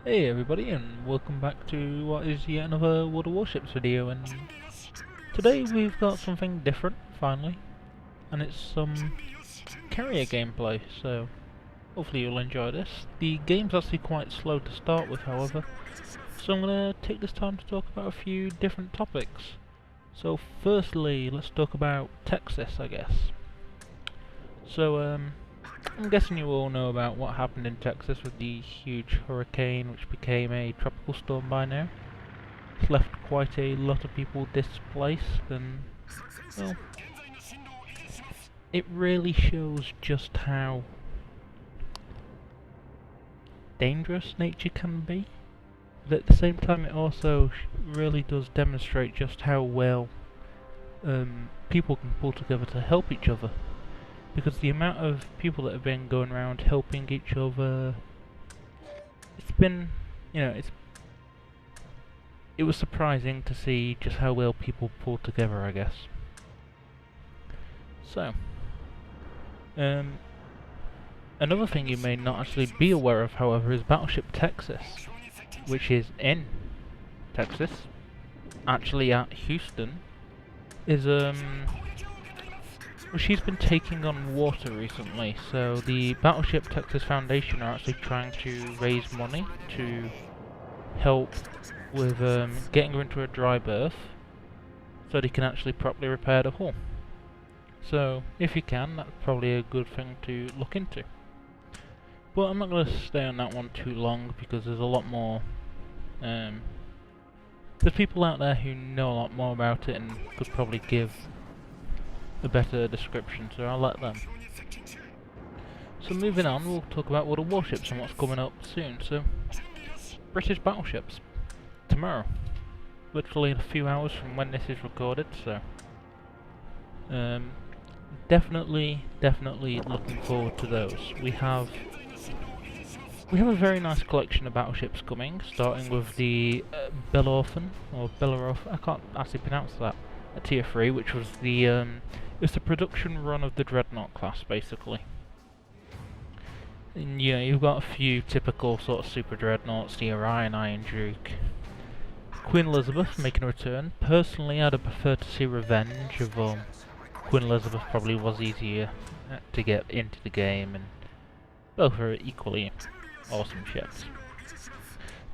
Hey everybody, and welcome back to what is yet another World of Warships video, and today we've got something different, finally, and it's some carrier gameplay, so hopefully you'll enjoy this. The game's actually quite slow to start with, however, so I'm going to take this time to talk about a few different topics. So firstly, let's talk about Texas, I guess. So, I'm guessing you all know about what happened in Texas with the huge hurricane which became a tropical storm by now. It's left quite a lot of people displaced, and, well, it really shows just how dangerous nature can be. But at the same time it also really does demonstrate just how well people can pull together to help each other. Because the amount of people that have been going around helping each other, it's been, it was surprising to see just how well people pulled together, I guess. So, another thing you may not actually be aware of, however, is Battleship Texas, which is in Texas, actually at Houston, is well, she's been taking on water recently, so the Battleship Texas Foundation are actually trying to raise money to help with getting her into a dry berth so they can actually properly repair the hull. So, if you can, that's probably a good thing to look into. But I'm not going to stay on that one too long because there's a lot more. There's people out there who know a lot more about it and could probably give a better description, so I'll let them. So moving on, we'll talk about World of Warships and what's coming up soon. So, British battleships tomorrow, literally in a few hours from when this is recorded. So, definitely looking forward to those. We have a very nice collection of battleships coming, starting with the Bellerophon, or Bellerophon. I can't actually pronounce that. At Tier 3, which was the it's the production run of the Dreadnought class, basically. And yeah, you've got a few typical sort of super dreadnoughts, the Orion, Iron Duke, Queen Elizabeth making a return. Personally, I'd have preferred to see Revenge of Queen Elizabeth. Probably was easier to get into the game, and both are equally awesome ships.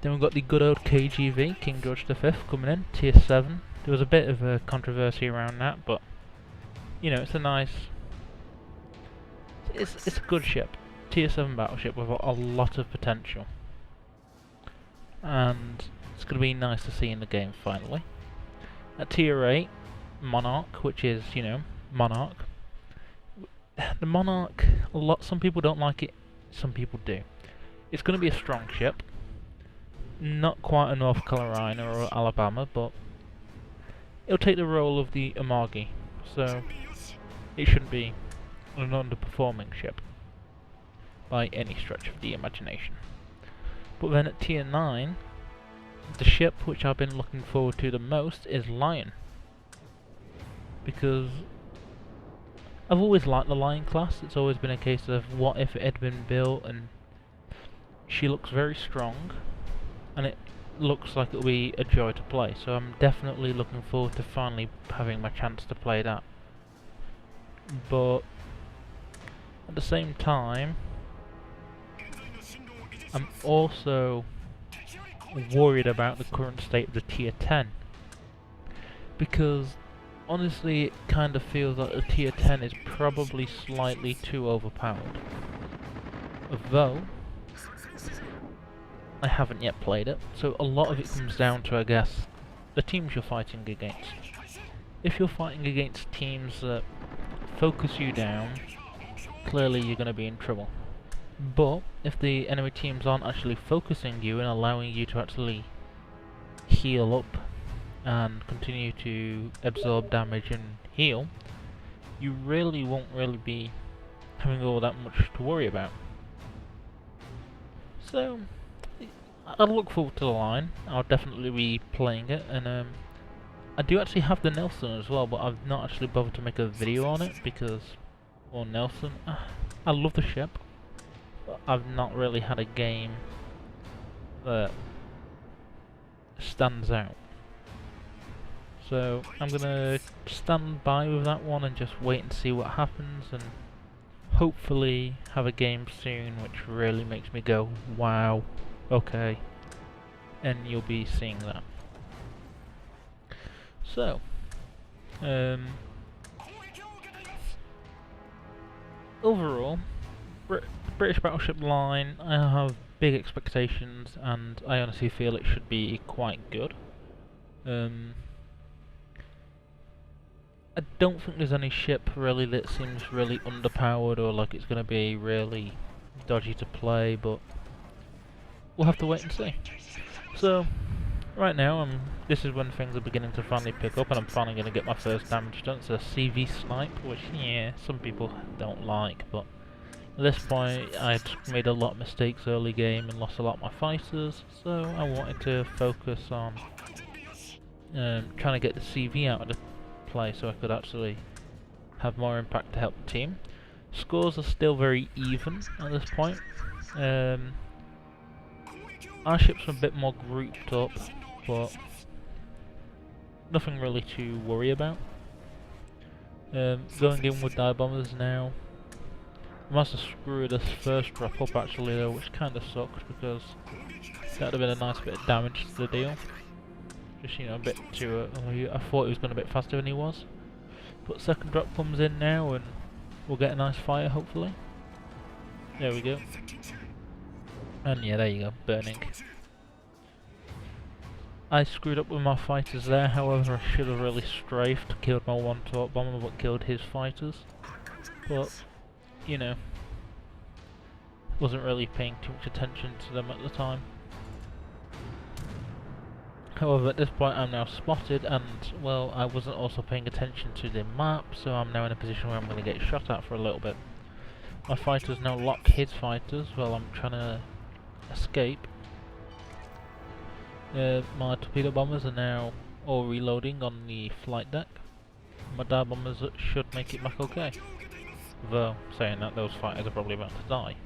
Then we've got the good old KGV, King George V, coming in, Tier 7. There was a bit of a controversy around that, but you know, it's a nice, it's a good ship, Tier 7 battleship with a lot of potential, and it's going to be nice to see in the game finally. At Tier 8, Monarch, which is, you know, Monarch. The Monarch, some people don't like it, some people do. It's going to be a strong ship, not quite a North Carolina or Alabama, but it'll take the role of the Amagi, so it shouldn't be an underperforming ship by any stretch of the imagination. But then at Tier 9, the ship which I've been looking forward to the most is Lion, because I've always liked the Lion class. It's always been a case of what if it had been built, and she looks very strong, and it looks like it'll be a joy to play, so I'm definitely looking forward to finally having my chance to play that. But at the same time, I'm also worried about the current state of the Tier 10, because honestly it kind of feels like the Tier 10 is probably slightly too overpowered. Although I haven't yet played it, so a lot of it comes down to, I guess, the teams you're fighting against. If you're fighting against teams that focus you down, clearly you're going to be in trouble. But if the enemy teams aren't actually focusing you and allowing you to actually heal up and continue to absorb damage and heal, you really won't be having all that much to worry about. So I look forward to the Line. I'll definitely be playing it, and I do actually have the Nelson as well, but I've not actually bothered to make a video on it because, well, Nelson, I love the ship, but I've not really had a game that stands out. So I'm gonna stand by with that one and just wait and see what happens, and hopefully have a game soon which really makes me go, wow, okay, and you'll be seeing that. So, overall, British Battleship line, I have big expectations, and I honestly feel it should be quite good. I don't think there's any ship really that seems really underpowered or like it's going to be really dodgy to play, but we'll have to wait and see. So, right now, this is when things are beginning to finally pick up, and I'm finally going to get my first damage done. It's a CV snipe, which, yeah, some people don't like, but at this point, I'd made a lot of mistakes early game and lost a lot of my fighters, so I wanted to focus on trying to get the CV out of the play so I could actually have more impact to help the team. Scores are still very even at this point. Our ships are a bit more grouped up, but nothing really to worry about. Going in with dive bombers now. I must have screwed this first drop up actually though, which kinda sucks because that would have been a nice bit of damage to the deal. Just, you know, a bit too I thought he was going a bit faster than he was. But second drop comes in now and we'll get a nice fire hopefully. There we go. And yeah, there you go, burning. I screwed up with my fighters there, however I should have really strafed, killed my one torp bomber but killed his fighters. But, you know, wasn't really paying too much attention to them at the time. However, at this point I'm now spotted and, well, I wasn't also paying attention to the map, so I'm now in a position where I'm going to get shot at for a little bit. My fighters now lock his fighters while I'm trying to escape. My torpedo bombers are now all reloading on the flight deck. My dive bombers should make it back okay. Though, saying that, those fighters are probably about to die.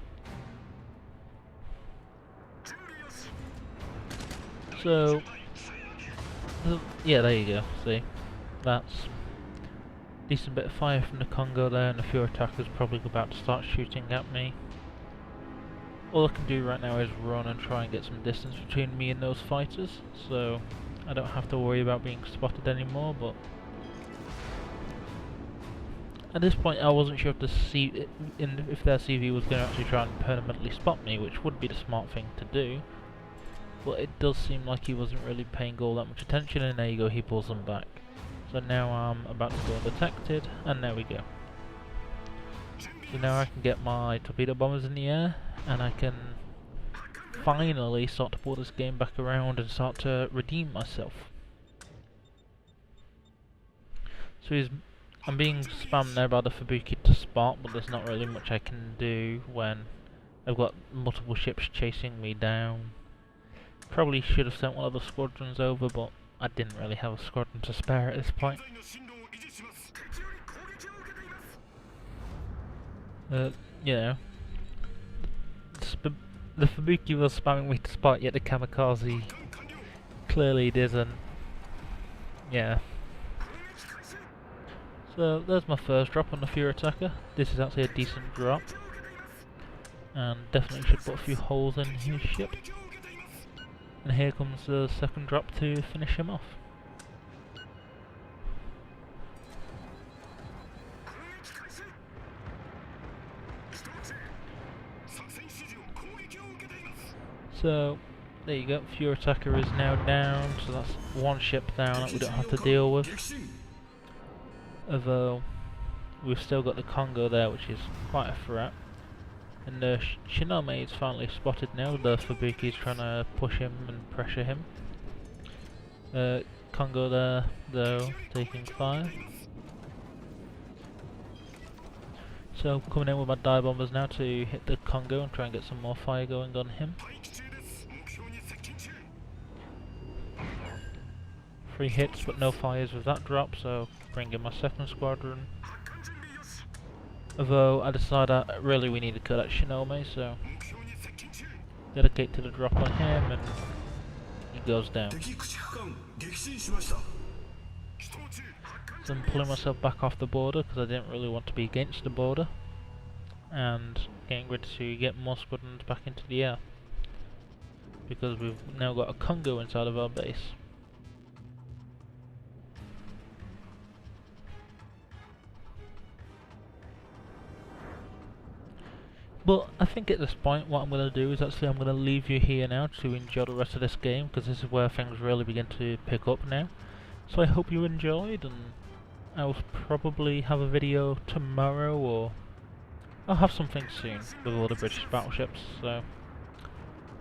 So, yeah, there you go, see, that's decent bit of fire from the Congo there, and a few attackers probably about to start shooting at me. All I can do right now is run and try and get some distance between me and those fighters, so I don't have to worry about being spotted anymore, but at this point I wasn't sure if their CV was going to actually try and permanently spot me, which would be the smart thing to do. But it does seem like he wasn't really paying all that much attention, and there you go, he pulls them back. So now I'm about to go undetected, and there we go. So now I can get my torpedo bombers in the air, and I can finally start to pull this game back around and start to redeem myself. So I'm being spammed there by the Fubuki to spot, but there's not really much I can do when I've got multiple ships chasing me down. Probably should have sent one of the squadrons over, but I didn't really have a squadron to spare at this point. You know, the Fubuki was spamming me to spot, yet the Kamikaze clearly didn't. Yeah. So there's my first drop on the Fury Attacker. This is actually a decent drop, and definitely should put a few holes in his ship. And here comes the second drop to finish him off. So, there you go, Fury Attacker is now down, so that's one ship down that we don't have to deal with. Although, we've still got the Congo there, which is quite a threat. And the Shinome is finally spotted now, the Fubuki is trying to push him and pressure him. Congo there, though, taking fire. So, coming in with my dive bombers now to hit the Congo and try and get some more fire going on him. 3 hits but no fires with that drop, so bring in my second squadron. Although I decided really we need to kill that Shinome, so dedicate to the drop on him, and he goes down. So I'm pulling myself back off the border because I didn't really want to be against the border, and getting ready to get more squadrons back into the air because we've now got a Congo inside of our base. But I think at this point what I'm going to do is actually I'm going to leave you here now to enjoy the rest of this game, because this is where things really begin to pick up now. So I hope you enjoyed, and I'll probably have a video tomorrow, or I'll have something soon with all the British battleships. So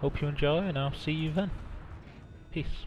hope you enjoy, and I'll see you then. Peace.